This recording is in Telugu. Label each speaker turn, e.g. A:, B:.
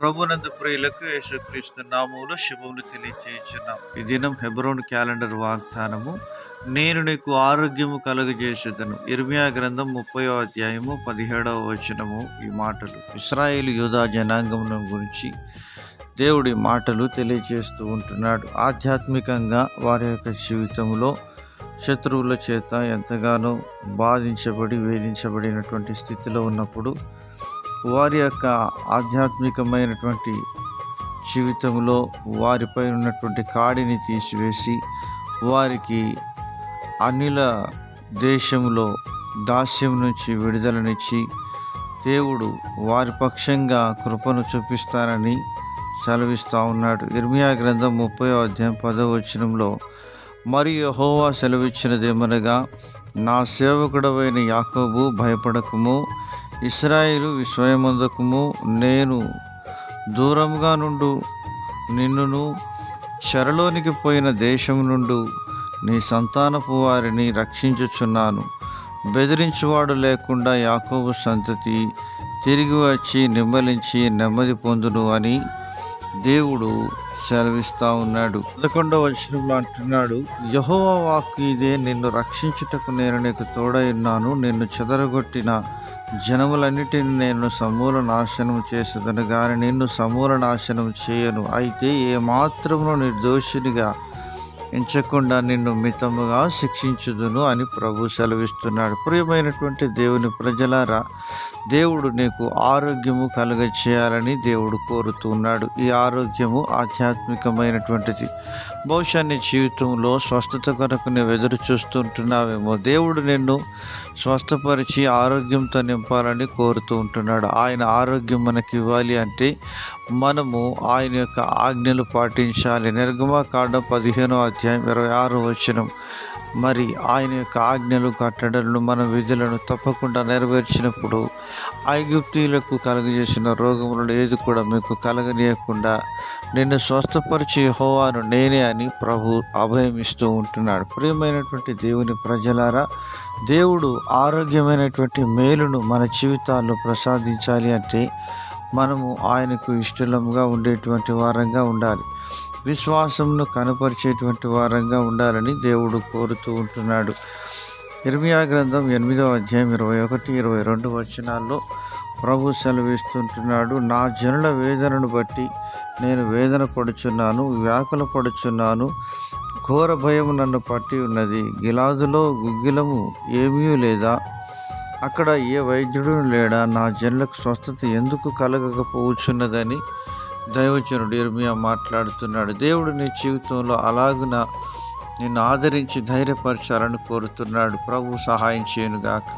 A: ప్రభునందు ప్రియులకు యేసుక్రీస్తు నామములో శుభములు తెలియజేయుచున్నాం. ఈ దినం హెబ్రోను క్యాలెండర్ వాగ్దానము, నేను నీకు ఆరోగ్యము కలుగజేసేదను. ఇర్మియా గ్రంథం 30వ అధ్యాయము 17వ వచనము. ఈ మాటలు ఇశ్రాయేలు యూదా జనాంగమును గురించి దేవుడి మాటలు తెలియజేస్తూ ఉంటున్నాడు. ఆధ్యాత్మికంగా వారి యొక్క జీవితంలో శత్రువుల చేత ఎంతగానో బాధించబడి వేధించబడినటువంటి స్థితిలో ఉన్నప్పుడు వారి యొక్క ఆధ్యాత్మికమైనటువంటి జీవితంలో వారిపై ఉన్నటువంటి కాడిని తీసివేసి వారికి అనిల దేశంలో దాస్యం నుంచి విడుదలనిచ్చి దేవుడు వారి పక్షంగా కృపను చూపిస్తానని సెలవిస్తూ ఉన్నాడు. ఇర్మియా గ్రంథం 30వ అధ్యాయం 10వ వచనంలో, మరియు యెహోవా సెలవిచ్చినదేమనగా, నా సేవకుడవైన యాకోబు భయపడకుము, ఇశ్రాయేలు విస్మయమందకుము, నేను దూరంగా నుండు నిన్నును చెరలోనికి పోయిన దేశం నుండి నీ సంతానపు వారిని రక్షించుచున్నాను. బెదిరించువాడు లేకుండా యాకోబు సంతతి తిరిగి వచ్చి నిమ్మలించి నెమ్మది పొందును అని దేవుడు సెలవిస్తూ ఉన్నాడు. 11వ వచనంలో అంటున్నాడు, యెహోవా వాక్కు ఇదే, నిన్ను రక్షించుటకు నేను నీకు తోడై ఉన్నాను. నిన్ను చెదరగొట్టిన జనములన్నిటిని నేను సమూల నాశనం చేసేదను గాని నిన్ను సమూల నాశనం చేయను. అయితే ఏమాత్రమును నిర్దోషినిగా ఎంచకుండా నిన్ను మితముగా శిక్షించుదును అని ప్రభు సెలవిస్తున్నాడు. ప్రియమైనటువంటి దేవుని ప్రజలారా, దేవుడు నీకు ఆరోగ్యము కలుగచేయాలని దేవుడు కోరుతున్నాడు. ఈ ఆరోగ్యము ఆధ్యాత్మికమైనటువంటిది. బహుశా నీ జీవితంలో స్వస్థత కొరకు నువ్వు ఎదురు చూస్తుంటున్నావేమో. దేవుడు నిన్ను స్వస్థపరిచి ఆరోగ్యంతో నింపాలని కోరుతూ ఉంటున్నాడు. ఆయన ఆరోగ్యం మనకి ఇవ్వాలి అంటే మనము ఆయన యొక్క ఆజ్ఞలు పాటించాలి. నిర్గమకాండం 15వ అధ్యాయం 26వ వచనం, మరి ఆయన యొక్క ఆజ్ఞలు కట్టడలను మన విధులను తప్పకుండా నెరవేర్చినప్పుడు ఐగుప్తీయులకు కలుగజేసిన రోగములను ఏది కూడా మీకు కలగనీయకుండా నిన్ను స్వస్థపరిచి యెహోవాను నేనే అని ప్రభు అభయమిస్తూ ఉంటున్నాడు. ప్రియమైనటువంటి దేవుని ప్రజలారా, దేవుడు ఆరోగ్యమైనటువంటి మేలును మన జీవితాల్లో ప్రసాదించాలి అంటే మనము ఆయనకు ఇష్టముగా ఉండేటువంటి వారంగా ఉండాలి. విశ్వాసమును కనపరిచేటువంటి వారంగా ఉండాలని దేవుడు కోరుతూ ఉంటున్నాడు. ఇర్మియా గ్రంథం 8వ అధ్యాయం 21, 22 వచనాల్లో ప్రభు సెలవిస్తుంటున్నాడు, నా జనుల వేదనను బట్టి నేను వేదన పడుచున్నాను, వ్యాకుల పడుచున్నాను, ఘోర భయము నన్ను పట్టి ఉన్నది. గిలాదులో గుగ్గిలము ఏమీ లేదా, అక్కడ ఏ వైద్యుడు లేడా, నా జనులకు స్వస్థత ఎందుకు కలగకపోవచ్చున్నదని దైవజనుడు ఇర్మియా మాట్లాడుతున్నాడు. దేవుడు నీ జీవితంలో అలాగున నిన్ను ఆదరించి ధైర్యపరచాలని కోరుతున్నాడు. ప్రభు సహాయం చేయనుగాక.